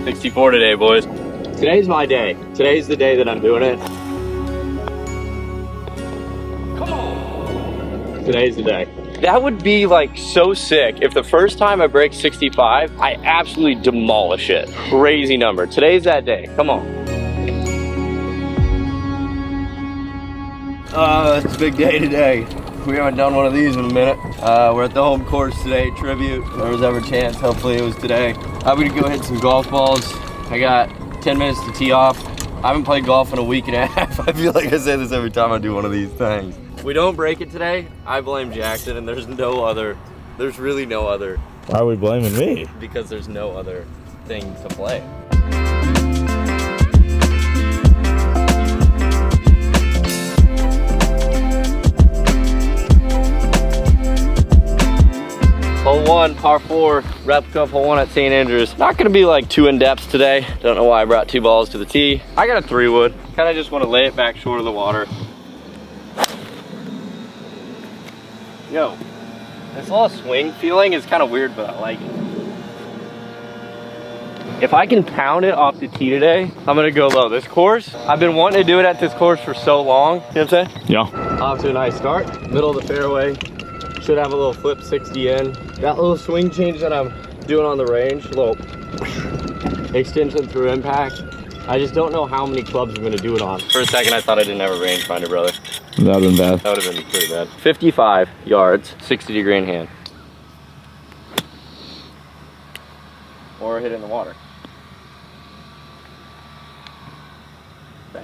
64 today, boys. Today's my day. Today's the day that I'm doing it. Come on. Today's the day. That would be like so sick if the first time I break 65, I absolutely demolish it. Crazy number. Today's that day. Come on. It's a big day today. We haven't done one of these in a minute. We're at the home course today, tribute. If there was ever a chance, hopefully it was today. I'm gonna go hit some golf balls. I got 10 minutes to tee off. I haven't played golf in a week and a half. I feel like I say this every time I do one of these things. If we don't break it today, I blame Jackson, and there's really no other. Why are we blaming me? Because there's no other thing to play. Hole 1, par 4, replica of hole 1 at St. Andrews. Not gonna be like too in depth today. Don't know why I brought 2 balls to the tee. I got a 3-wood. Kinda just wanna lay it back short of the water. Yo, this little swing feeling is kind of weird, but I like it. If I can pound it off the tee today, I'm gonna go low. This course, I've been wanting to do it at this course for so long. You know what I'm saying? Yeah. Off to a nice start. Middle of the fairway. Should have a little flip 60 in. That little swing change that I'm doing on the range, a little extension through impact. I just don't know how many clubs I'm gonna do it on. For a second, I thought I didn't have a rangefinder, brother. That would have been bad. That would have been pretty bad. 55 yards, 60-degree in hand. Or hit it in the water. Okay.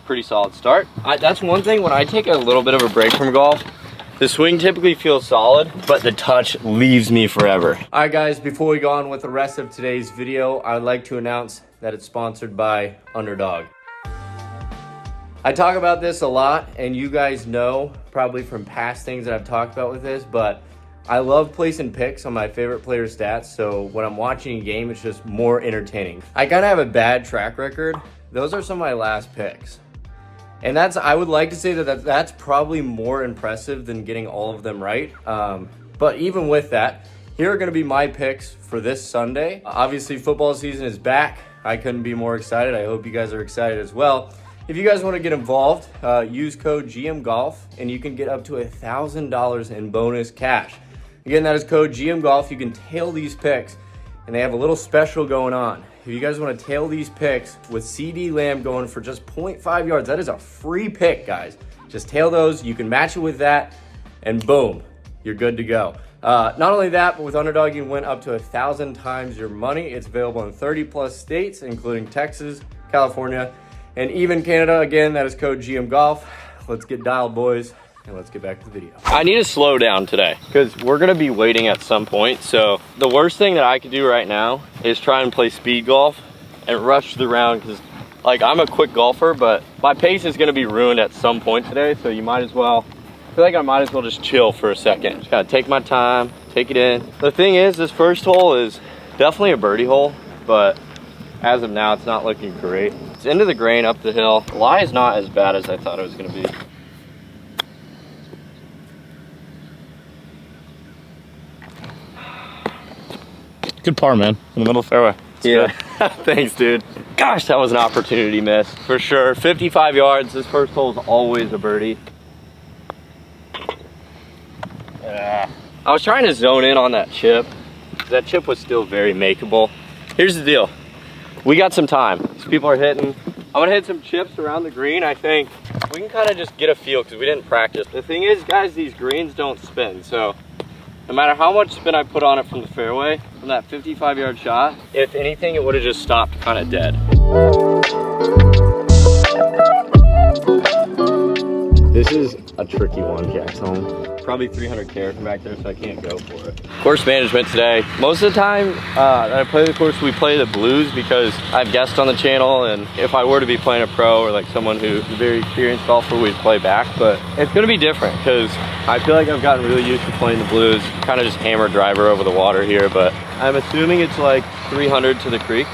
Pretty solid start. That's one thing, when I take a little bit of a break from golf, the swing typically feels solid, but the touch leaves me forever. All right, guys, before we go on with the rest of today's video, I'd like to announce that it's sponsored by Underdog. I talk about this a lot, and you guys know probably from past things that I've talked about with this, but I love placing picks on my favorite player stats, so when I'm watching a game, it's just more entertaining. I kind of have a bad track record. Those are some of my last picks. And I would like to say that's probably more impressive than getting all of them right. But even with that, here are gonna be my picks for this Sunday. Obviously, football season is back. I couldn't be more excited. I hope you guys are excited as well. If you guys wanna get involved, use code GMGolf and you can get up to $1,000 in bonus cash. Again, that is code GMGolf. You can tail these picks and they have a little special going on. If you guys want to tail these picks with CD Lamb going for just 0.5 yards, that is a free pick, guys. Just tail those, you can match it with that, and boom, you're good to go. Not only that, but with Underdog, you can win up to 1,000 times your money. It's available in 30+ states, including Texas, California, and even Canada. Again, that is code GMGolf. Let's get dialed, boys. And let's get back to the video. I need to slow down today because we're gonna be waiting at some point. So the worst thing that I could do right now is try and play speed golf and rush the round, because like I'm a quick golfer, but my pace is gonna be ruined at some point today. So you might as well, I feel like I might as well just chill for a second. Just gotta take my time, take it in. The thing is, this first hole is definitely a birdie hole, but as of now, it's not looking great. It's into the grain up the hill. The lie is not as bad as I thought it was gonna be. Good par, man. In the middle of the fairway. Yeah, thanks, dude. Gosh, that was an opportunity miss for sure. 55 yards. This first hole is always a birdie. Yeah. I was trying to zone in on that chip. That chip was still very makeable. Here's the deal. We got some time. These people are hitting. I'm gonna hit some chips around the green. I think we can kind of just get a feel because we didn't practice. The thing is, guys, these greens don't spin. So no matter how much spin I put on it from the fairway, from that 55-yard shot, if anything, it would have just stopped kind of dead. This is a tricky one, Jackson. Probably 300 carat from back there, so I can't go for it. Course management today. Most of the time that I play the course, we play the blues because I have guests on the channel, and if I were to be playing a pro or like someone who's a very experienced golfer, we'd play back. But it's gonna be different because I feel like I've gotten really used to playing the blues. Kind of just hammer driver over the water here, but I'm assuming it's like 300 to the creek.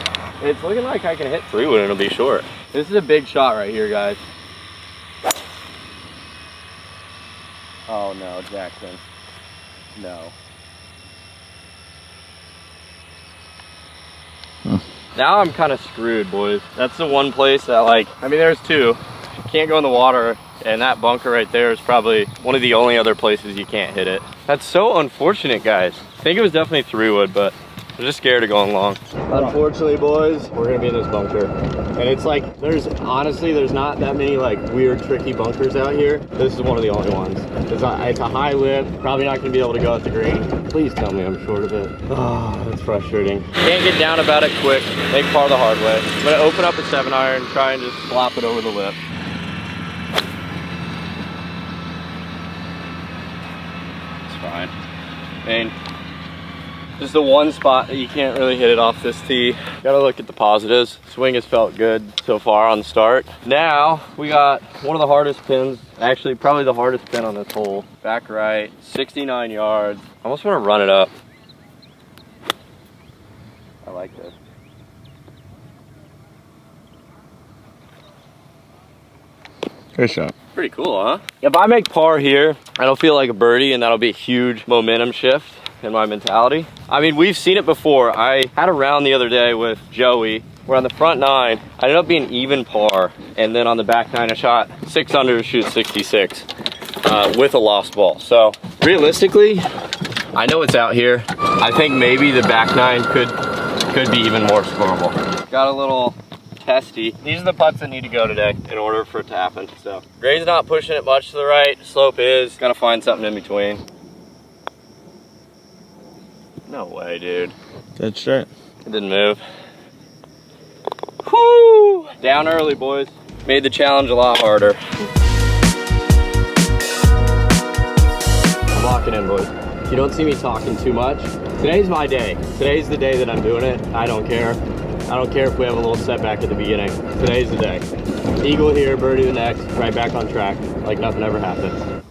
It's looking like I can hit 3-wood and it'll be short. This is a big shot right here, guys. Oh no, Jackson. No. Now I'm kind of screwed, boys. That's the one place that, like, I mean, there's two. Can't go in the water, and that bunker right there is probably one of the only other places you can't hit it. That's so unfortunate, guys. I think it was definitely 3-wood, but I'm just scared of going long. Unfortunately, boys, we're gonna be in this bunker. And it's like, honestly, there's not that many like weird, tricky bunkers out here. This is one of the only ones. It's a high lip, probably not gonna be able to go at the green. Please tell me I'm short of it. Oh, that's frustrating. Can't get down about it quick, make par the hard way. I'm gonna open up a 7-iron, try and just flop it over the lip. It's fine. I mean, this is the one spot that you can't really hit it off this tee. Gotta look at the positives. Swing has felt good so far on the start. Now, we got one of the hardest pins, actually probably the hardest pin on this hole. Back right, 69 yards. I almost wanna run it up. I like this. Good shot. Pretty cool, huh? If I make par here, I don't feel like a birdie, and that'll be a huge momentum shift in my mentality. I mean, we've seen it before. I had a round the other day with Joey. We're on the front 9. I ended up being even par, and then on the back 9, I shot 6 under to shoot 66 with a lost ball. So realistically, I know it's out here. I think maybe the back 9 could be even more scoreable. Got a little testy. These are the putts that need to go today in order for it to happen. So grade's not pushing it much to the right. Slope is. Gotta find something in between. No way, dude. Dead straight. It didn't move. Whoo! Down early, boys. Made the challenge a lot harder. I'm locking in, boys. If you don't see me talking too much, today's my day. Today's the day that I'm doing it. I don't care. I don't care if we have a little setback at the beginning. Today's the day. Eagle here, birdie the next, right back on track, like nothing ever happened.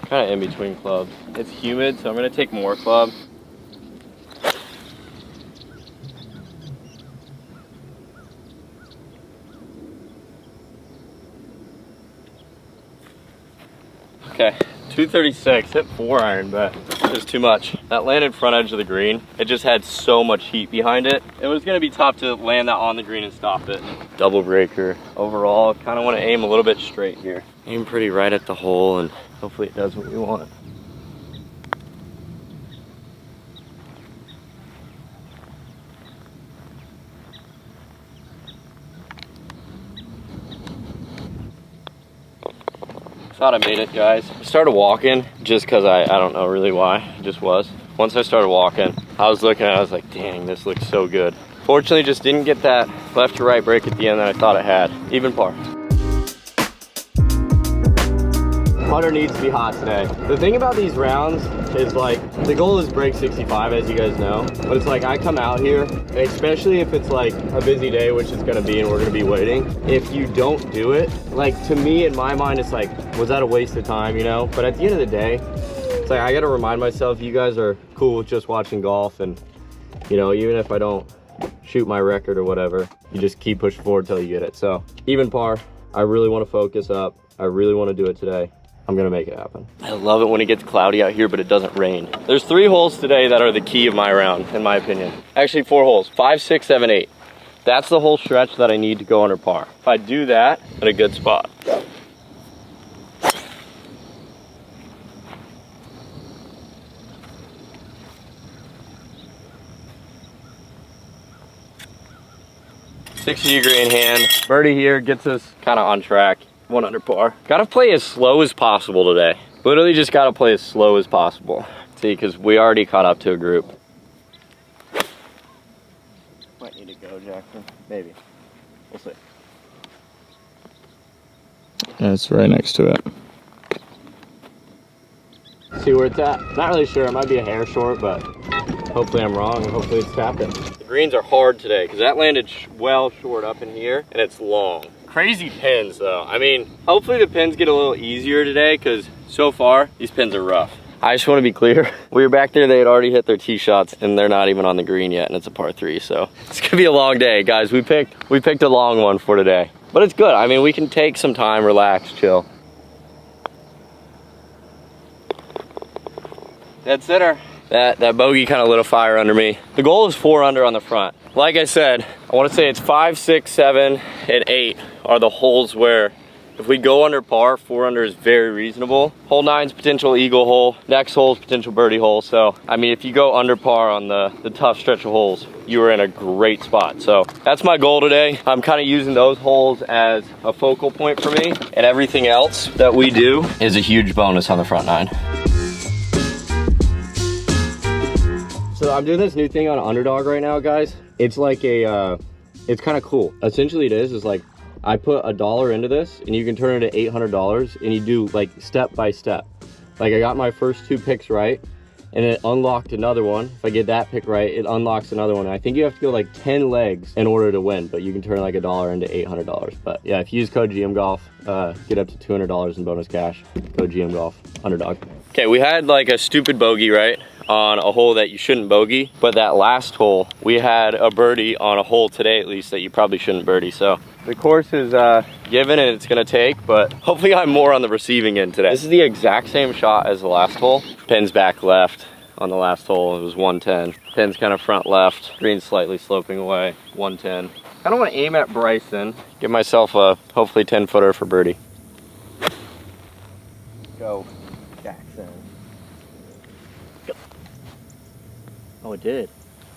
Kind of in between clubs. It's humid, so I'm gonna take more club. Okay, 236, hit 4-iron, but it was too much. That landed front edge of the green. It just had so much heat behind it. It was gonna be tough to land that on the green and stop it. Double breaker. Overall, kind of want to aim a little bit straight here. Aim pretty right at the hole, and hopefully it does what you want. Thought I made it, guys. I started walking just because I don't know really why. It just was. Once I started walking, I was looking at it, I was like, dang, this looks so good. Fortunately, just didn't get that left to right break at the end that I thought it had. Even par. Putter needs to be hot today. The thing about these rounds is like, the goal is break 65, as you guys know. But it's like, I come out here, especially if it's like a busy day, which it's gonna be, and we're gonna be waiting. If you don't do it, like to me, in my mind, it's like, was that a waste of time, you know? But at the end of the day, it's like, I gotta remind myself, you guys are cool with just watching golf, and you know, even if I don't shoot my record or whatever, you just keep pushing forward till you get it. So even par, I really wanna focus up. I really wanna do it today. I'm gonna make it happen. I love it when it gets cloudy out here, but it doesn't rain. There's 3 holes today that are the key of my round, in my opinion. Actually, 4 holes, 5, 6, 7, 8. That's the whole stretch that I need to go under par. If I do that, I'm in a good spot. $60 in hand. Birdie here gets us kind of on track. 1 under par. Gotta play as slow as possible today. Literally just gotta play as slow as possible. See, because we already caught up to a group. Might need to go, Jackson. Maybe. We'll see. Yeah, it's right next to it. See where it's at. Not really sure. It might be a hair short, but hopefully I'm wrong, and hopefully it's tapping. The greens are hard today, because that landed well short up in here, and it's long. Crazy pins though. I mean, hopefully the pins get a little easier today, because so far these pins are rough. I just want to be clear. We were back there, they had already hit their tee shots, and they're not even on the green yet, and it's a par 3, so it's gonna be a long day, guys. We picked a long one for today, but it's good. I mean, we can take some time, relax, chill. dead center. That bogey kind of lit a fire under me. The goal is 4 under on the front. Like I said, I want to say it's 5, 6, 7, and 8 are the holes where if we go under par, 4 under is very reasonable. Hole 9's potential eagle hole. Next hole's potential birdie hole. So, I mean, if you go under par on the tough stretch of holes, you are in a great spot. So that's my goal today. I'm kind of using those holes as a focal point for me, and everything else that we do is a huge bonus on the front 9. So I'm doing this new thing on Underdog right now, guys. It's like it's kind of cool. Essentially it is like, I put $1 into this and you can turn it to $800 and you do like step by step. Like I got my first 2 picks right and it unlocked another one. If I get that pick right, it unlocks another one. I think you have to go like 10 legs in order to win, but you can turn like $1 into $800. But yeah, if you use code GMGolf, get up to $200 in bonus cash. Code GMGolf, Underdog. Okay, we had like a stupid bogey, right? On a hole that you shouldn't bogey, but that last hole, we had a birdie on a hole today at least that you probably shouldn't birdie. So the course is given and it's gonna take, but hopefully I'm more on the receiving end today. This is the exact same shot as the last hole. Pin's back left on the last hole, it was 110. Pin's kind of front left, green's slightly sloping away, 110. I don't wanna aim at Bryson, give myself a hopefully 10 footer for birdie. Go, Jackson. Oh, it did.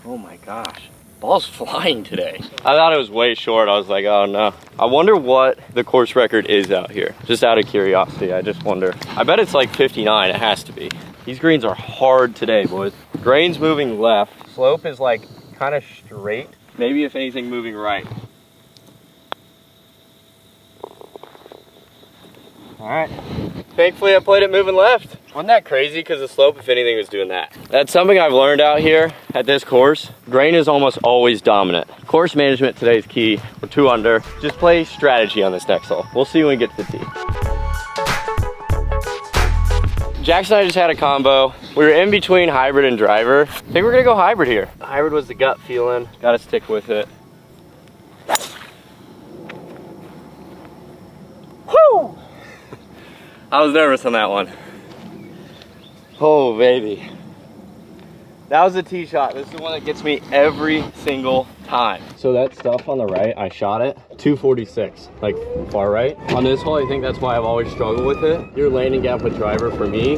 Oh my gosh. Ball's flying today. I thought it was way short. I was like, oh no. I wonder what the course record is out here. Just out of curiosity, I just wonder. I bet it's like 59, it has to be. These greens are hard today, boys. Grain's moving left. Slope is like kind of straight. Maybe if anything moving right. All right. Thankfully I played it moving left. Wasn't that crazy? Because the slope, if anything, was doing that. That's something I've learned out here at this course. Grain is almost always dominant. Course management today is key. We're 2 under. Just play strategy on this next hole. We'll see when we get to the tee. Jackson and I just had a combo. We were in between hybrid and driver. I think we're gonna go hybrid here. The hybrid was the gut feeling. Gotta stick with it. Woo! I was nervous on that one. Oh, baby. That was a tee shot. This is the one that gets me every single time. So that stuff on the right, I shot it 246, like far right. On this hole, I think that's why I've always struggled with it. Your landing gap with driver for me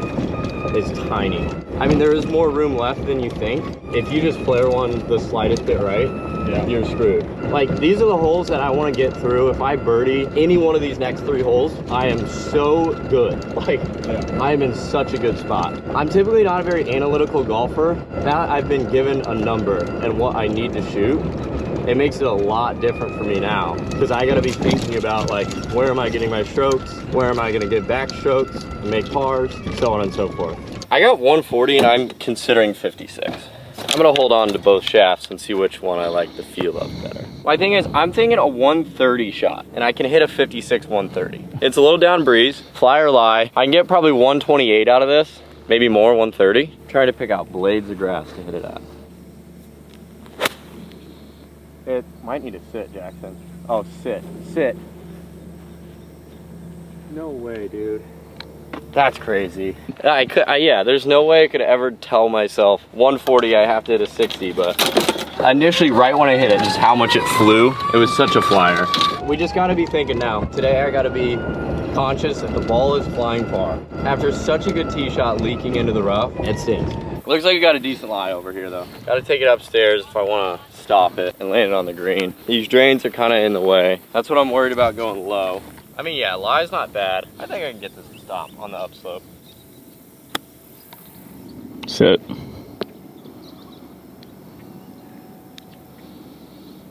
is tiny. I mean, there is more room left than you think. If you just flare one the slightest bit right, yeah, you're screwed. Like, these are the holes that I want to get through. If I birdie any one of these next 3 holes, I am so good. Like, yeah. I am in such a good spot. I'm typically not a very analytical golfer. That I've been given a number and what I need to shoot, it makes it a lot different for me now, because I got to be thinking about, like, where am I getting my strokes? Where am I going to get back strokes and make pars? So on and so forth. I got 140 and I'm considering 56. I'm gonna hold on to both shafts and see which one I like the feel of better. My thing is, I'm thinking a 130 shot, and I can hit a 56 130. It's a little down breeze, fly or lie. I can get probably 128 out of this, maybe more, 130. Try to pick out blades of grass to hit it at. It might need to sit, Jackson. Oh, sit. No way, dude. That's crazy. Yeah, there's no way I could ever tell myself 140, I have to hit a 60, but initially, right when I hit it, just how much it flew, it was such a flyer. We just gotta be thinking now. Today, I gotta be conscious that the ball is flying far. After such a good tee shot leaking into the rough, it stings. Looks like we got a decent lie over here, though. Gotta take it upstairs if I wanna stop it and land it on the green. These drains are kinda in the way. That's what I'm worried about going low. I mean, yeah, lie's not bad. I think I can get this to stop on the upslope. Sit.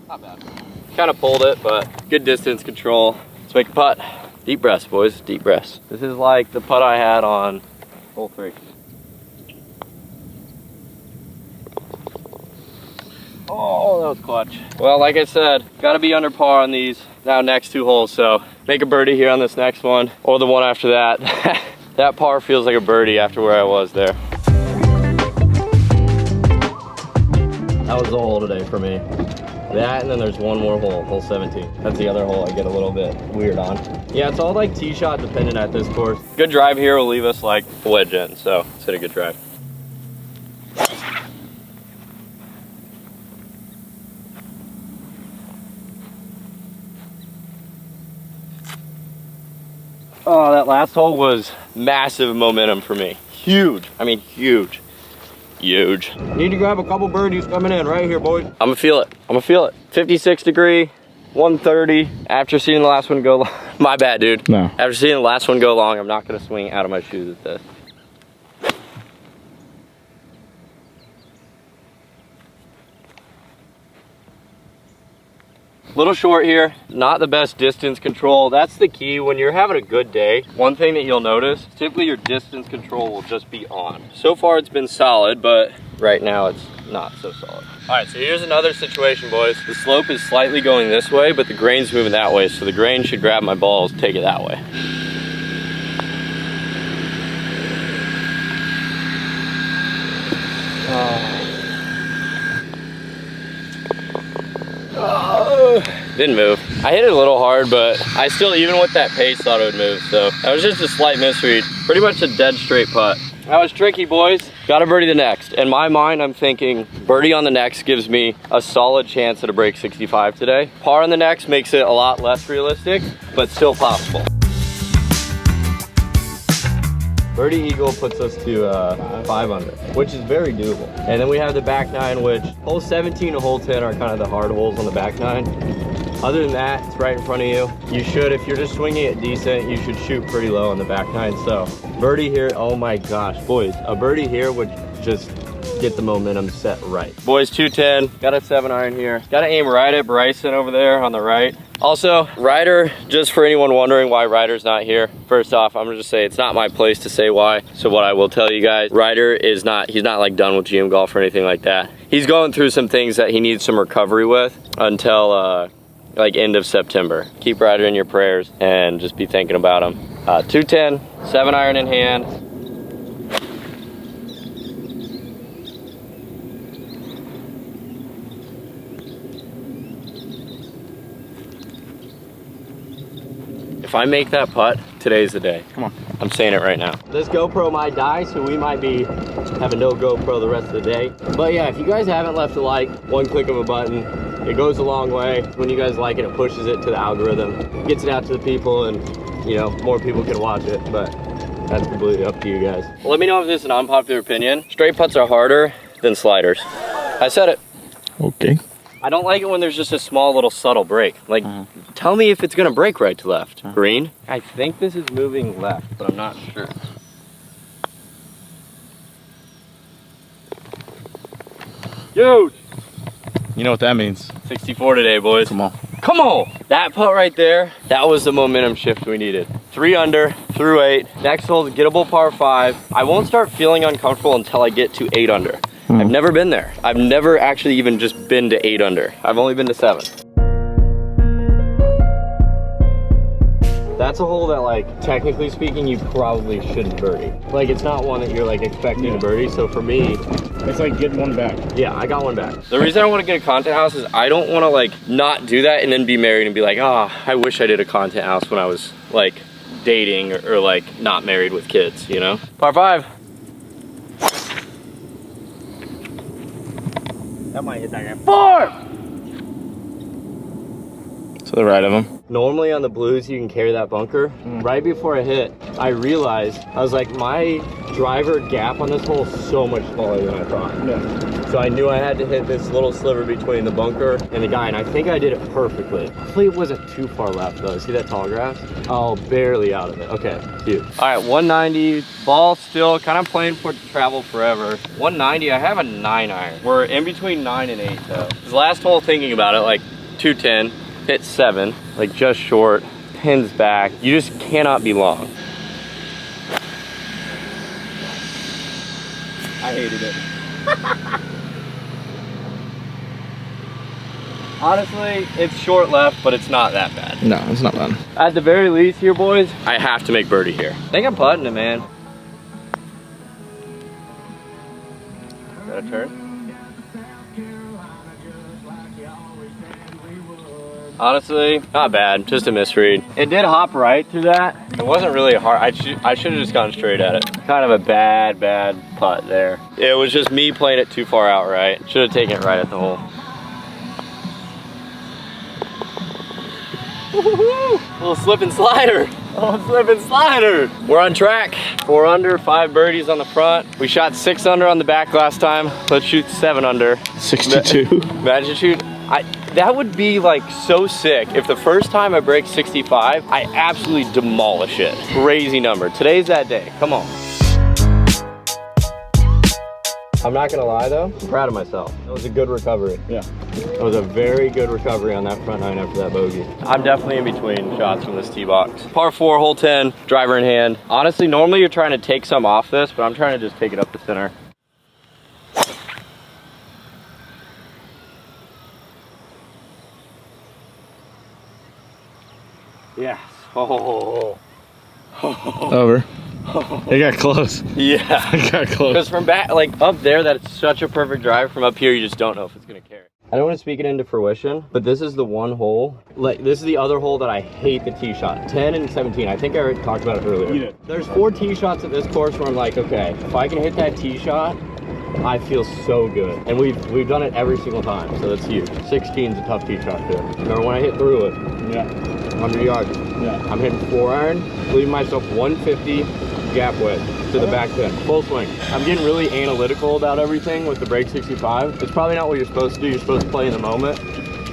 Not bad. Kind of pulled it, but good distance control. Let's make a putt. Deep breaths, boys, deep breaths. This is like the putt I had on hole 3. Oh, that was clutch. Well, like I said, gotta be under par on these now next 2 holes, so make a birdie here on this next one, or the one after that. That par feels like a birdie after where I was there. That was the hole today for me. That, and then there's one more hole, hole 17. That's the other hole I get a little bit weird on. Yeah, it's all like tee shot dependent at this course. Good drive here will leave us like wedge in, so let's hit a good drive. Oh, that last hole was massive momentum for me. Huge. I mean, huge. Huge. Need to grab a couple birdies coming in right here, boys. I'm gonna feel it. I'm gonna feel it. 56 degree, 130. After seeing the last one go long, my bad, dude. No. After seeing the last one go long, I'm not gonna swing out of my shoes at this. Little short here, not the best distance control. That's the key when you're having a good day. One thing that you'll notice, typically your distance control will just be on. So far it's been solid, but right now it's not so solid. All right, so here's another situation, boys. The slope is slightly going this way, but the grain's moving that way, so the grain should grab my balls, take it that way. Didn't move. I hit it a little hard, but I still, even with that pace, thought it would move. So that was just a slight misread. Pretty much a dead straight putt. That was tricky, boys. Got to birdie the next. In my mind, I'm thinking birdie on the next gives me a solid chance at a break 65 today. Par on the next makes it a lot less realistic, but still possible. Birdie eagle puts us to 5 under, which is very doable. And then we have the back nine, which hole 17 and hole 10 are kind of the hard holes on the back nine. Other than that, it's right in front of you. You should, if you're just swinging it decent, you should shoot pretty low on the back nine. So birdie here, oh my gosh, boys, a birdie here would just get the momentum set right. Boys, 210, got a 7-iron here. Got to aim right at Bryson over there on the right. Also, Ryder, just for anyone wondering why Ryder's not here, first off, I'm gonna just say it's not my place to say why. So what I will tell you guys, Ryder is not, he's not like done with GM golf or anything like that. He's going through some things that he needs some recovery with until like end of September. Keep Ryder in your prayers and just be thinking about him. 210, 7-iron in hand. If I make that putt, today's the day. Come on. I'm saying it right now. This GoPro might die, so we might be having no GoPro the rest of the day. But yeah, if you guys haven't left a like, one click of a button, it goes a long way. When you guys like it, it pushes it to the algorithm, gets it out to the people, and you know, more people can watch it, but that's completely up to you guys. Let me know if this is an unpopular opinion. Straight putts are harder than sliders. I said it. Okay. I don't like it when there's just a small little subtle break. Like, tell me if it's gonna break right to left. Green? I think this is moving left, but I'm not sure. Huge! You know what that means. 64 today, boys. Come on. Come on! That putt right there, that was the momentum shift we needed. 3 under, through 8. Next hole is gettable par 5. I won't start feeling uncomfortable until I get to 8 under. I've never been there. I've never actually even just been to 8 under. I've only been to 7. That's a hole that, like, technically speaking, you probably shouldn't birdie. Like, it's not one that you're, like, expecting to birdie. So for me, It's like getting one back. yeah, I got one back. The reason I want to get a content house is I don't want to, like, not do that and then be married and be like, oh, I wish I did a content house when I was, like, dating or like, not married with kids, you know? Par 5. That might hit that guy. 4! To the right of him. Normally on the blues, you can carry that bunker. Right before I hit, I realized, I was like, my driver gap on this hole is so much smaller than I thought. Yeah. So I knew I had to hit this little sliver between the bunker and the guy, and I think I did it perfectly. Hopefully it wasn't too far left though. See that tall grass? Oh, barely out of it. Okay, huge. All right, 190, ball still kind of playing for it to travel forever. 190, I have a 9-iron. We're in between 9 and 8 though. The last hole, thinking about it, like 210, hit 7, like just short, pins back. You just cannot be long. I hated it. Honestly, it's short left, but it's not that bad. No, it's not bad. At the very least here, boys, I have to make birdie here. I think I'm putting it, man. Is that a turn? Honestly, not bad, just a misread. It did hop right through that. It wasn't really hard. I should have just gone straight at it. Kind of a bad putt there. It was just me playing it too far out right. Should have taken it right at the hole. Woohoo! Little slip and slider. Oh, slipping slider. We're on track. 4 under, 5 birdies on the front. We shot 6 under on the back last time. Let's shoot 7 under. 62. Imagine shoot. That would be like so sick if the first time I break 65, I absolutely demolish it. Crazy number. Today's that day. Come on. I'm not gonna lie though, I'm proud of myself. That was a good recovery. Yeah. That was a very good recovery on that front 9 after that bogey. I'm definitely in between shots from this tee box. Par 4, hole 10, driver in hand. Honestly, normally you're trying to take some off this, but I'm trying to just take it up the center. Yes. Oh. Over. It got close. Yeah. It got close. Because from back, like up there, that's such a perfect drive. From up here, you just don't know if it's gonna carry. I don't want to speak it into fruition, but this is the one hole. Like this is the other hole that I hate the tee shot. 10 and 17. I think I already talked about it earlier. You did. There's 4 tee shots at this course where I'm like, okay, if I can hit that tee shot, I feel so good. And we've done it every single time, so that's huge. 16's a tough tee shot too. Remember when I hit through it? Yeah. 100 yards. Yeah. I'm hitting 4 iron, leaving myself 150 gap wedge to the back pin, full swing. I'm getting really analytical about everything with the break 65. It's probably not what you're supposed to do. You're supposed to play in the moment,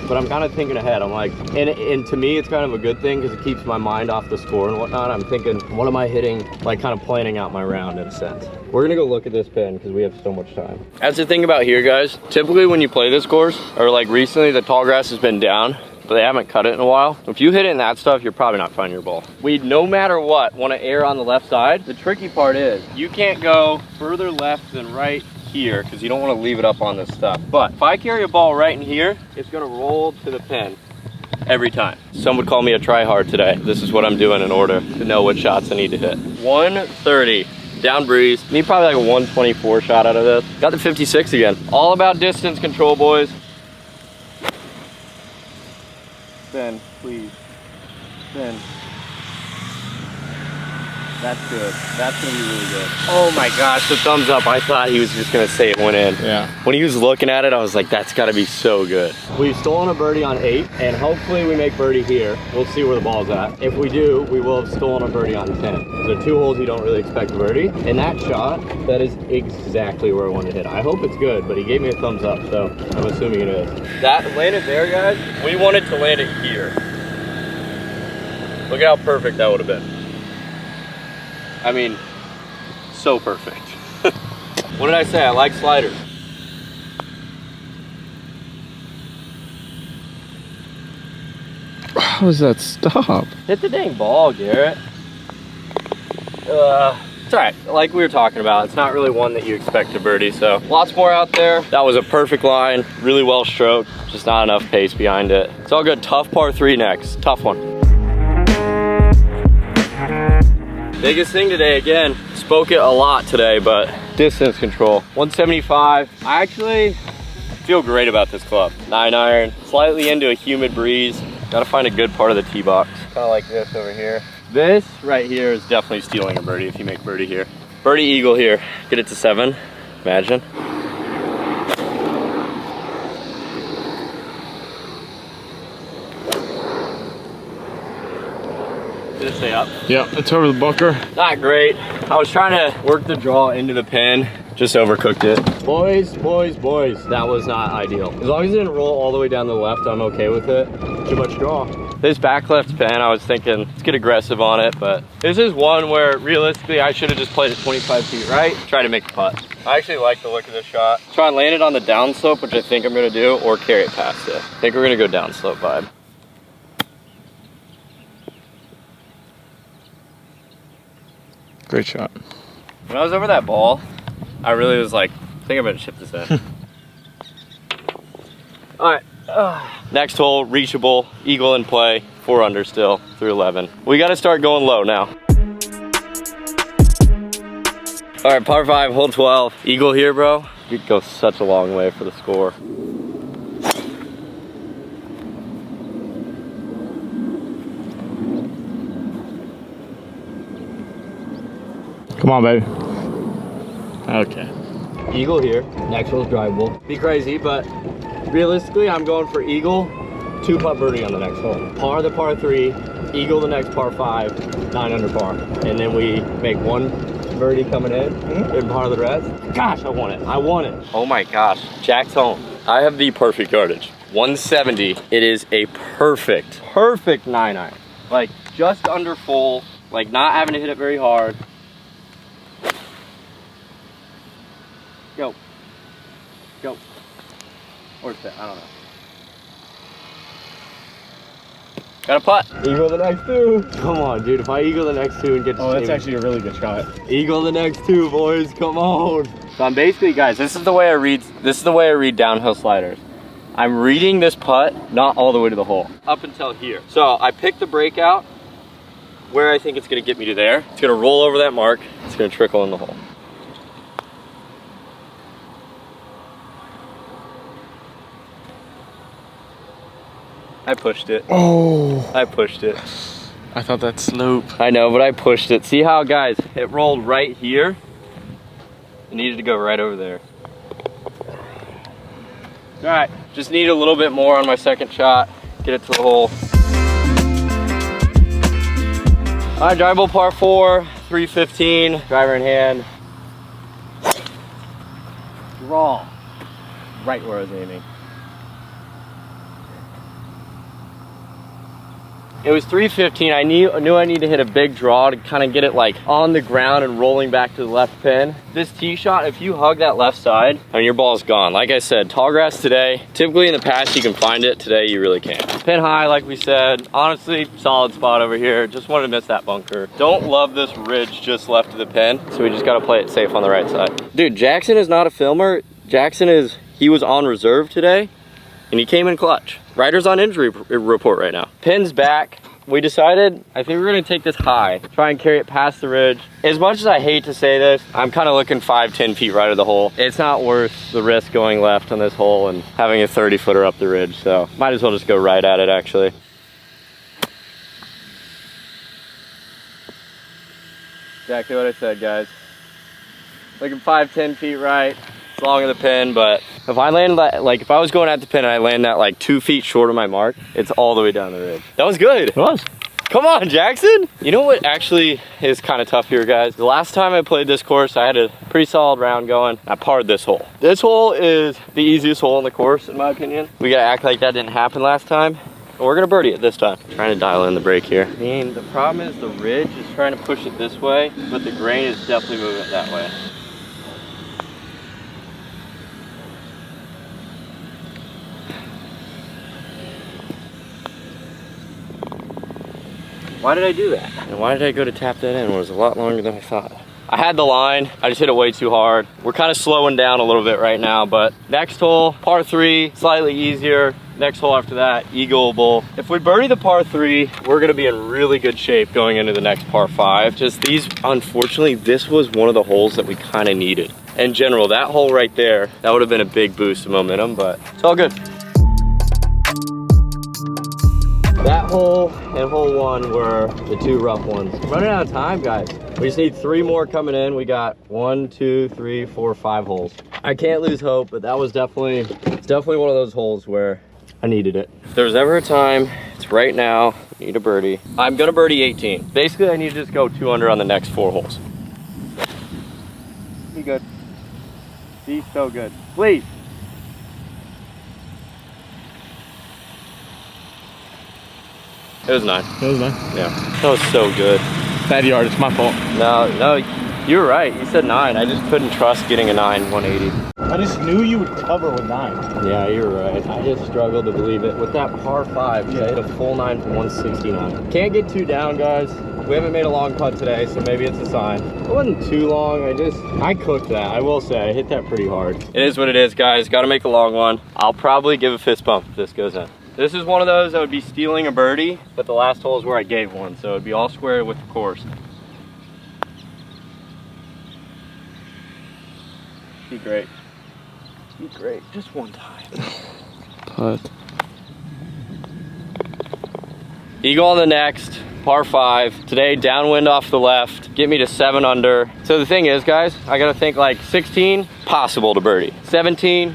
but I'm kind of thinking ahead. I'm like, and to me, it's kind of a good thing because it keeps my mind off the score and whatnot. I'm thinking, what am I hitting? Like kind of planning out my round in a sense. We're gonna go look at this pin because we have so much time. That's the thing about here, guys. Typically when you play this course, or like recently, the tall grass has been down, but they haven't cut it in a while. If you hit it in that stuff, you're probably not finding your ball. We, no matter what, want to err on the left side. The tricky part is you can't go further left than right here because you don't want to leave it up on this stuff. But if I carry a ball right in here, it's going to roll to the pin every time. Some would call me a try-hard today. This is what I'm doing in order to know what shots I need to hit. 130. Down breeze. Need probably like a 124 shot out of this. Got the 56 again. All about distance control, boys. Spin, please. Spin. That's good. That's gonna be really good. Oh my gosh, the thumbs up. I thought he was just gonna say it went in. Yeah. When he was looking at it, I was like, that's gotta be so good. We've stolen a birdie on 8, and hopefully we make birdie here. We'll see where the ball's at. If we do, we will have stolen a birdie on 10. So 2 holes you don't really expect a birdie. And that shot, that is exactly where I want to hit. I hope it's good, but he gave me a thumbs up, so I'm assuming it is. That landed there, guys. We wanted to land it here. Look at how perfect that would have been. I mean, so perfect. What did I say? I like sliders. How does that stop? Hit the dang ball, Garrett. It's all right. Like we were talking about, it's not really one that you expect to birdie, so lots more out there. That was a perfect line, really well stroked, just not enough pace behind it. It's all good. Tough par 3 next. Tough one. Biggest thing today, again, spoke it a lot today, but distance control. 175. I actually feel great about this club. 9 iron, slightly into a humid breeze. Gotta find a good part of the tee box. Kind of like this over here. This right here is definitely stealing a birdie if you make birdie here. Birdie eagle here. Get it to 7, imagine. Did it stay up? Yeah, it's over the bunker. Not great. I was trying to work the draw into the pin, just overcooked it. Boys, that was not ideal. As long as it didn't roll all the way down the left, I'm okay with it. Too much draw. This back left pin, I was thinking, let's get aggressive on it, but this is one where realistically I should have just played it 25 feet right, try to make the putt. I actually like the look of this shot. Try and land it on the downslope, which I think I'm gonna do, or carry it past it. I think we're gonna go downslope vibe. Great shot. When I was over that ball, I really was like, I think I'm gonna chip this in. All right, next hole, reachable, eagle in play, 4 under still, through 11. We gotta start going low now. All right, par 5, hole 12. Eagle here, bro. You could go such a long way for the score. Come on, baby. Okay. Eagle here, next hole's drivable. Be crazy, but realistically, I'm going for eagle, 2 putt birdie on the next hole. Par the par 3, eagle the next par 5, 9 under par. And then we make one birdie coming in and par the rest. Gosh, I want it. I want it. Oh my gosh. Jack's home. I have the perfect yardage. 170. It is a perfect 9-iron. Like just under full, like not having to hit it very hard. Go. Go. Or sit, I don't know. Got a putt. Eagle the next 2. Come on, dude. If I eagle the next 2 and get to Oh, that's actually a really good shot. eagle the next 2, boys. Come on. So I'm basically, guys, this is the way I read downhill sliders. I'm reading this putt, not all the way to the hole. Up until here. So I picked the breakout where I think it's gonna get me to there. It's gonna roll over that mark. It's gonna trickle in the hole. I pushed it. Oh. I pushed it. I thought that slope. I know, but I pushed it. See how, guys, it rolled right here. It needed to go right over there. All right, just need a little bit more on my second shot. Get it to the hole. All right, drivable par 4, 315, driver in hand. Draw. Right where I was aiming. It was 315. I knew I need to hit a big draw to kind of get it like on the ground and rolling back to the left pin. This tee shot, if you hug that left side, I mean, your ball's gone. Like I said, tall grass today. Typically in the past you can find it. Today you really can't. Pin high, like we said. Honestly, solid spot over here. Just wanted to miss that bunker. Don't love this ridge just left of the pin, so we just got to play it safe on the right side. Dude, Jackson is not a filmer. He was on reserve today, and he came in clutch. Ryder's on injury report right now. Pin's back. We decided, I think we're gonna take this high, try and carry it past the ridge. As much as I hate to say this, I'm kind of looking 5-10 feet right of the hole. It's not worth the risk going left on this hole and having a 30-footer up the ridge, so might as well just go right at it, actually. Exactly what I said, guys. Looking 5-10 feet right. It's long of the pin, but if I land like if I was going at the pin and I land that like 2 feet short of my mark, it's all the way down the ridge. That was good. It was. Come on, Jackson. You know what actually is kind of tough here, guys? The last time I played this course, I had a pretty solid round going. I parred this hole. This hole is the easiest hole in the course, in my opinion. We gotta act like that didn't happen last time. But we're gonna birdie it this time. Trying to dial in the break here. I mean, the problem is the ridge is trying to push it this way, but the grain is definitely moving it that way. Why did I do that? And why did I go to tap that in? It was a lot longer than I thought. I had the line, I just hit it way too hard. We're kind of slowing down a little bit right now, but next hole, par 3, slightly easier. Next hole after that, eagleable. If we birdie the par 3, we're gonna be in really good shape going into the next par 5. Just these, unfortunately, this was one of the holes that we kind of needed. In general, that hole right there, that would have been a big boost of momentum, but it's all good. That hole and hole 1 were the 2 rough ones. Running out of time, guys. We just need 3 more coming in. We got 1, 2, 3, 4, 5 holes. I can't lose hope, but that was definitely one of those holes where I needed it. If there's ever a time, it's right now. I need a birdie. I'm gonna birdie 18. Basically, I need to just go 2 under on the next 4 holes. Be good. Be so good. Please. It was 9. It was 9. Yeah. That was so good. Bad yard, it's my fault. No, you were right. You said 9. I just couldn't trust getting a 9 180. I just knew you would cover with 9. Yeah, you're right. I just struggled to believe it. With that par 5, yeah, I hit a full 9 for 169. Can't get too down, guys. We haven't made a long putt today, so maybe it's a sign. It wasn't too long. I cooked that. I will say, I hit that pretty hard. It is what it is, guys. Got to make a long one. I'll probably give a fist bump if this goes in. This is one of those that would be stealing a birdie, but the last hole is where I gave one, so it'd be all square with the course. Be great. Be great. Just one time. Putt. Eagle on the next, par 5. Today, downwind off the left. Get me to 7 under. So the thing is, guys, I gotta think like 16, possible to birdie. 17,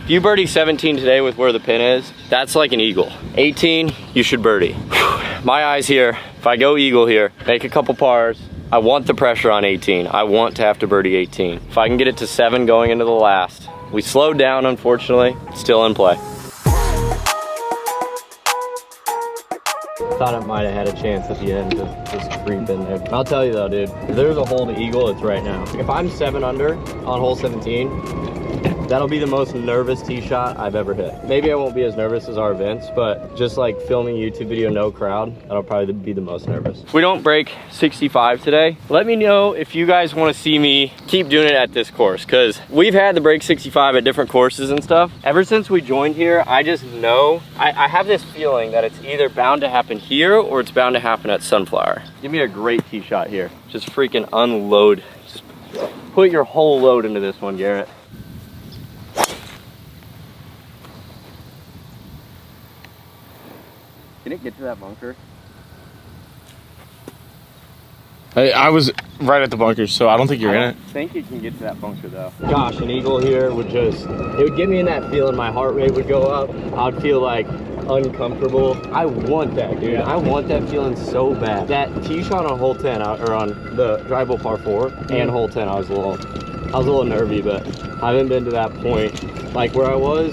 if you birdie 17 today with where the pin is, that's like an eagle. 18, you should birdie. Whew. my eyes here, if I go eagle here, make a couple pars, I want the pressure on 18. I want to have to birdie 18. If I can get it to 7 going into the last. We slowed down, unfortunately, still in play. Thought it might have had a chance at the end to just creep in there. I'll tell you though, dude, if there's a hole to eagle, it's right now. If I'm 7 under on hole 17, that'll be the most nervous tee shot I've ever hit. Maybe I won't be as nervous as our events, but just like filming a YouTube video, no crowd, that'll probably be the most nervous. If we don't break 65 today, let me know if you guys want to see me keep doing it at this course, because we've had the break 65 at different courses and stuff. Ever since we joined here, I just know, I have this feeling that it's either bound to happen here or it's bound to happen at Sunflower. Give me a great tee shot here. Just freaking unload. Just put your whole load into this one, Garrett. Can it get to that bunker? I was right at the bunker, so I don't think you're in it. I think it can get to that bunker though. Gosh, an eagle here would just, it would get me in that feeling, my heart rate would go up. I'd feel like uncomfortable. I want that, dude. I want that feeling so bad. That tee shot on hole 10, or on the drive hole par 4 and hole 10, I was a little nervy, but I haven't been to that point. Like where I was,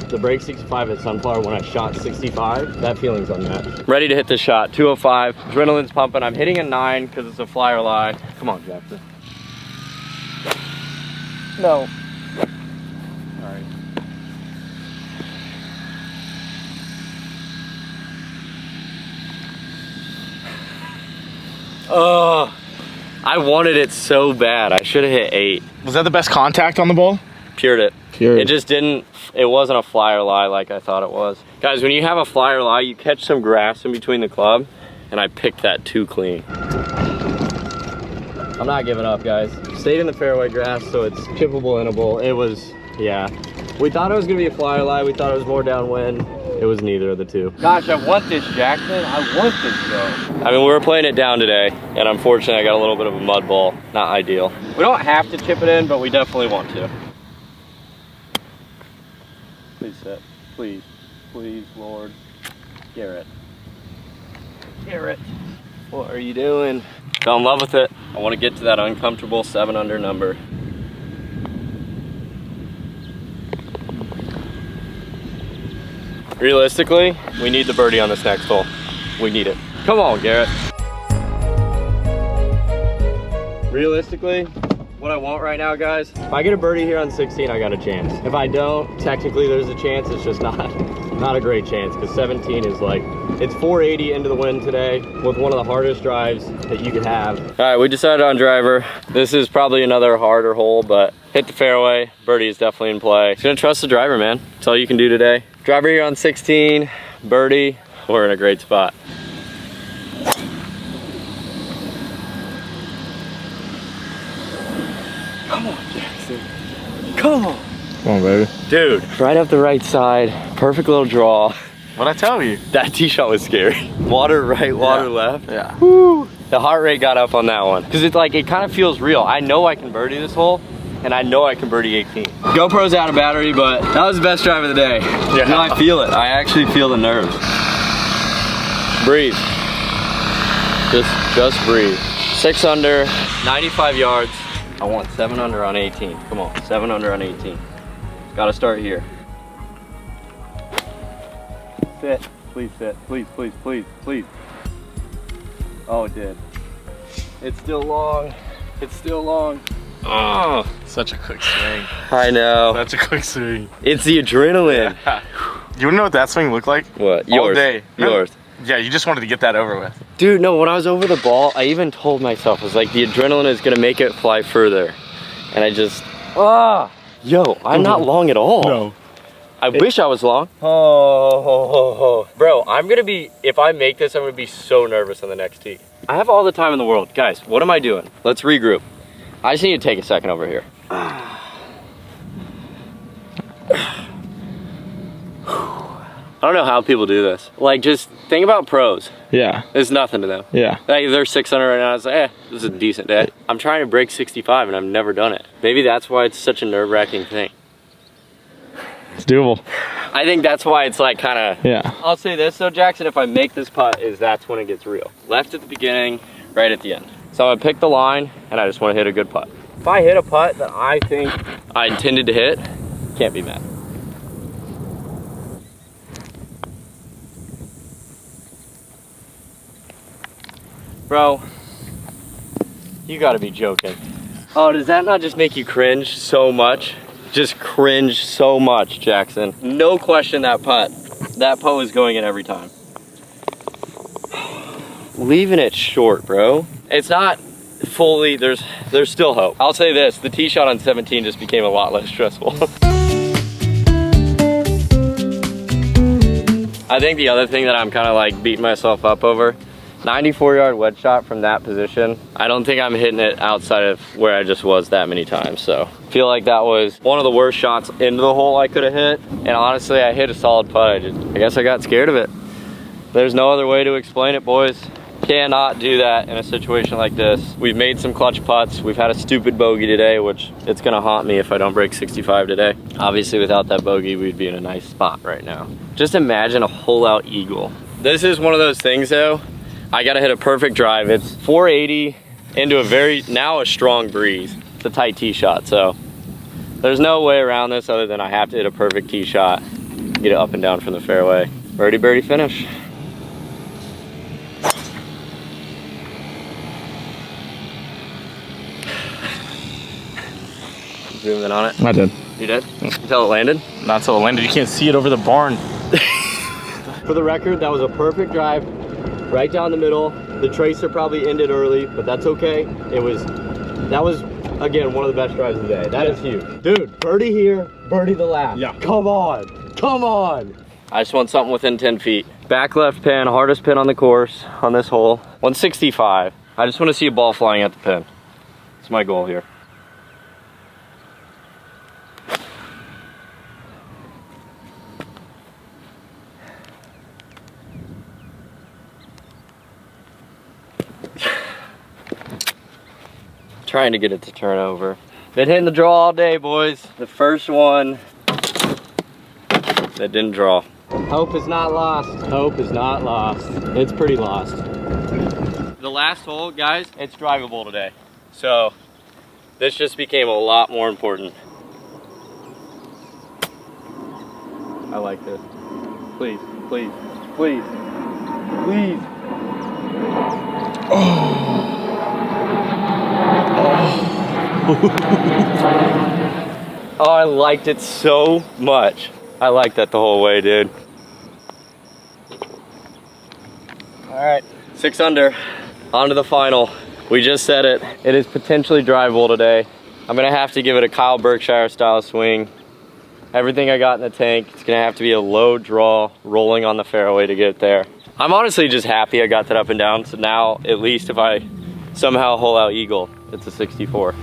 the break 65 at Sunflower when I shot 65, that feeling's unmatched. Ready to hit the shot, 205, adrenaline's pumping. I'm hitting a 9 because it's a flyer lie. Come on, Jackson. No. All right. Oh, I wanted it so bad. I should have hit 8. Was that the best contact on the ball? Pured it. Pured. It just didn't, it wasn't a flyer lie like I thought it was. Guys, when you have a flyer lie, you catch some grass in between the club, and I picked that too clean. I'm not giving up, guys. Stayed in the fairway grass, so it's chippable, innable. It was, yeah. We thought it was gonna be a flyer lie. We thought it was more downwind. It was neither of the two. Gosh, I want this, Jackson. I want this, though. I mean, we were playing it down today, and unfortunately, I got a little bit of a mud ball. Not ideal. We don't have to chip it in, but we definitely want to. Please sit. Please. Please, Lord. Garrett. Garrett. What are you doing? Fell in love with it. I want to get to that uncomfortable 7 under number. Realistically, we need the birdie on this next hole. We need it. Come on, Garrett. Realistically, what I want right now, guys, if I get a birdie here on 16, I got a chance. If I don't, technically there's a chance. It's just not a great chance, because 17 is like, it's 480 into the wind today with one of the hardest drives that you could have. All right, we decided on driver. This is probably another harder hole, but hit the fairway. Birdie is definitely in play. Just gonna trust the driver, man. That's all you can do today. Driver here on 16, birdie. We're in a great spot. Come on, Jackson. Come on. Come on, baby. Dude, right up the right side. Perfect little draw. What'd I tell you? That tee shot was scary. Water right, water left. Yeah. Woo. The heart rate got up on that one. Because it's like, it kind of feels real. I know I can birdie this hole, and I know I can birdie 18. GoPro's out of battery, but that was the best drive of the day. Yeah. No, I feel it. I actually feel the nerves. Breathe. Just breathe. 6 under, 95 yards. I want 7 under on 18. Come on, 7 under on 18. Gotta start here. Sit, please sit, please, please, please, please. Oh, it did. It's still long. It's still long. Oh, Such a quick swing. I know. Such a quick swing. It's the adrenaline. You wanna know what that swing looked like? What? All Yours. day. Yours. Yeah, you just wanted to get that over with. Dude, no, when I was over the ball, I even told myself, I was like, the adrenaline is gonna make it fly further. And I just, yo, I'm not long at all. No. I wish I was long. Oh, bro, I'm gonna be, if I make this, I'm gonna be so nervous on the next tee. I have all the time in the world. Guys, what am I doing? Let's regroup. I just need to take a second over here. I don't know how people do this. Like, just think about pros. Yeah. It's nothing to them. Yeah. Like, they're 600 right now. It's like, this is a decent day. I'm trying to break 65 and I've never done it. Maybe that's why it's such a nerve-wracking thing. It's doable. I think that's why it's like kind of, Yeah. I'll say this though, Jackson, if I make this putt, that's when it gets real. Left at the beginning, right at the end. So I'm gonna pick the line and I just wanna hit a good putt. If I hit a putt that I think I intended to hit, can't be mad. Bro, you gotta be joking. Oh, does that not just make you cringe so much? Just cringe so much, Jackson. No question that putt was going in every time. Leaving it short, bro. It's not fully, there's still hope. I'll say this, the tee shot on 17 just became a lot less stressful. I think the other thing that I'm kind of like beating myself up over, 94-yard wedge shot from that position. I don't think I'm hitting it outside of where I just was that many times. So I feel like that was one of the worst shots into the hole I could have hit. And honestly, I hit a solid putt. I guess I got scared of it. There's no other way to explain it, boys. Cannot do that in a situation like this. We've made some clutch putts. We've had a stupid bogey today, which it's gonna haunt me if I don't break 65 today. Obviously, without that bogey, we'd be in a nice spot right now. Just imagine a hole-out eagle. This is one of those things though, I gotta hit a perfect drive. It's 480 into now a strong breeze. It's a tight tee shot, so there's no way around this other than I have to hit a perfect tee shot, get it up and down from the fairway. Birdie, birdie finish. Zoom in on it. I did. You did? Until it landed? Not till it landed. You can't see it over the barn. For the record, that was a perfect drive, right down the middle. The tracer probably ended early, but that's okay. That was, again, one of the best drives of the day. That is huge. Dude, birdie here, birdie the last. Yeah. Come on, come on. I just want something within 10 feet. Back left pin, hardest pin on the course on this hole. 165. I just want to see a ball flying at the pin. That's my goal here. Trying to get it to turn over. Been hitting the draw all day, boys. The first one that didn't draw. Hope is not lost. Hope is not lost. It's pretty lost. The last hole, guys, it's drivable today. So this just became a lot more important. I like this. Please, please, please, please. Oh, I liked it so much. I liked that the whole way, dude. All right, 6 under, on to the final. We just said it. It is potentially drivable today. I'm gonna have to give it a Kyle Berkshire style swing. Everything I got in the tank, it's gonna have to be a low draw, rolling on the fairway to get it there. I'm honestly just happy I got that up and down, so now at least if I somehow hole out eagle, it's a 64.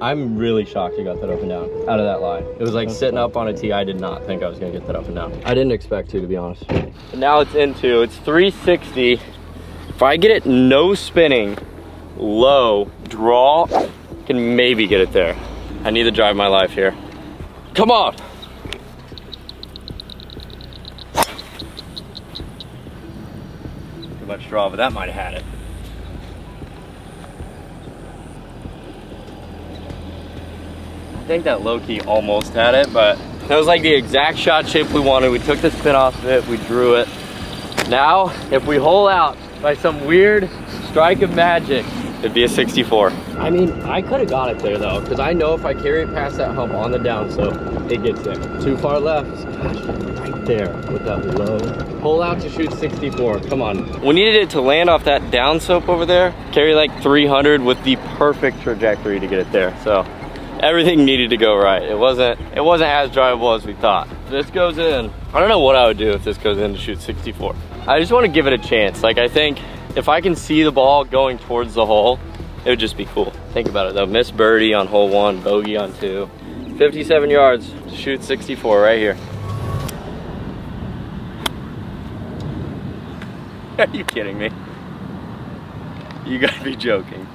I'm really shocked I got that up and down out of that line. It was like sitting up on a tee. I did not think I was gonna get that up and down. I didn't expect to be honest. But now it's into, it's 360. If I get it no spinning, low, draw, I can maybe get it there. I need to drive my life here. Come on. Too much draw, but that might have had it. I think that low-key almost had it, but that was like the exact shot shape we wanted. We took the spin off of it, we drew it. Now, if we hole out by some weird strike of magic, it'd be a 64. I mean, I could have got it there though, because I know if I carry it past that hump on the downslope, it gets there. Too far left, gosh, right there with that low. Hole out to shoot 64, come on. We needed it to land off that downslope over there, carry like 300 with the perfect trajectory to get it there, so. Everything needed to go right. It wasn't as drivable as we thought. This goes in. I don't know what I would do if this goes in to shoot 64. I just want to give it a chance. Like I think if I can see the ball going towards the hole, it would just be cool. Think about it though. Miss birdie on hole 1, bogey on 2. 57 yards to shoot 64 right here. Are you kidding me? You gotta be joking.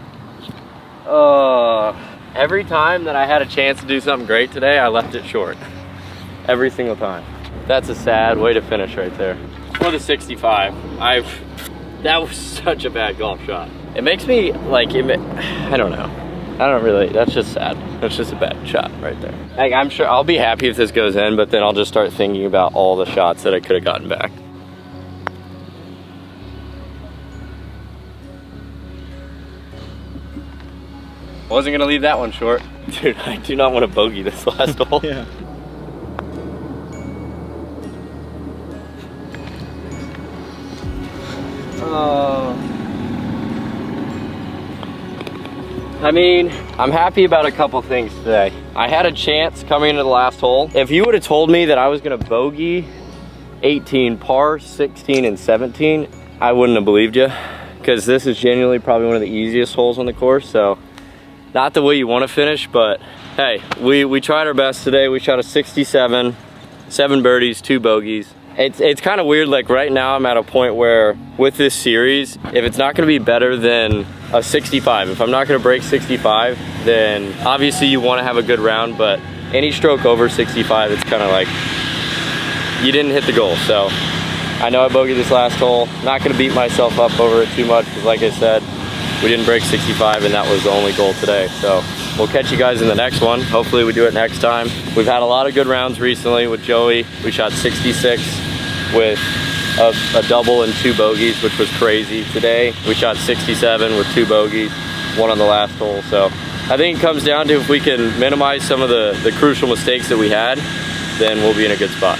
Every time that I had a chance to do something great today, I left it short. Every single time. That's a sad way to finish right there. For the 65, that was such a bad golf shot. It makes me like, I don't know. That's just sad. That's just a bad shot right there. Like, I'm sure I'll be happy if this goes in, but then I'll just start thinking about all the shots that I could have gotten back. Wasn't gonna leave that one short. Dude, I do not want to bogey this last hole. Yeah. I mean, I'm happy about a couple things today. I had a chance coming into the last hole. If you would have told me that I was gonna bogey 18, par 16, and 17, I wouldn't have believed you, because this is genuinely probably one of the easiest holes on the course. So not the way you want to finish, but hey, we tried our best today. We shot a 67, 7 birdies, 2 bogeys. It's kind of weird, like right now I'm at a point where with this series, if it's not gonna be better than a 65, if I'm not gonna break 65, then obviously you wanna have a good round, but any stroke over 65, it's kind of like, you didn't hit the goal. So I know I bogeyed this last hole. Not gonna beat myself up over it too much, because like I said, we didn't break 65 and that was the only goal today. So we'll catch you guys in the next one. Hopefully we do it next time. We've had a lot of good rounds recently with Joey. We shot 66 with a double and 2 bogeys, which was crazy. Today we shot 67 with 2 bogeys, 1 on the last hole. So I think it comes down to if we can minimize some of the crucial mistakes that we had, then we'll be in a good spot.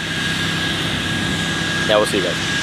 Yeah, we'll see you guys.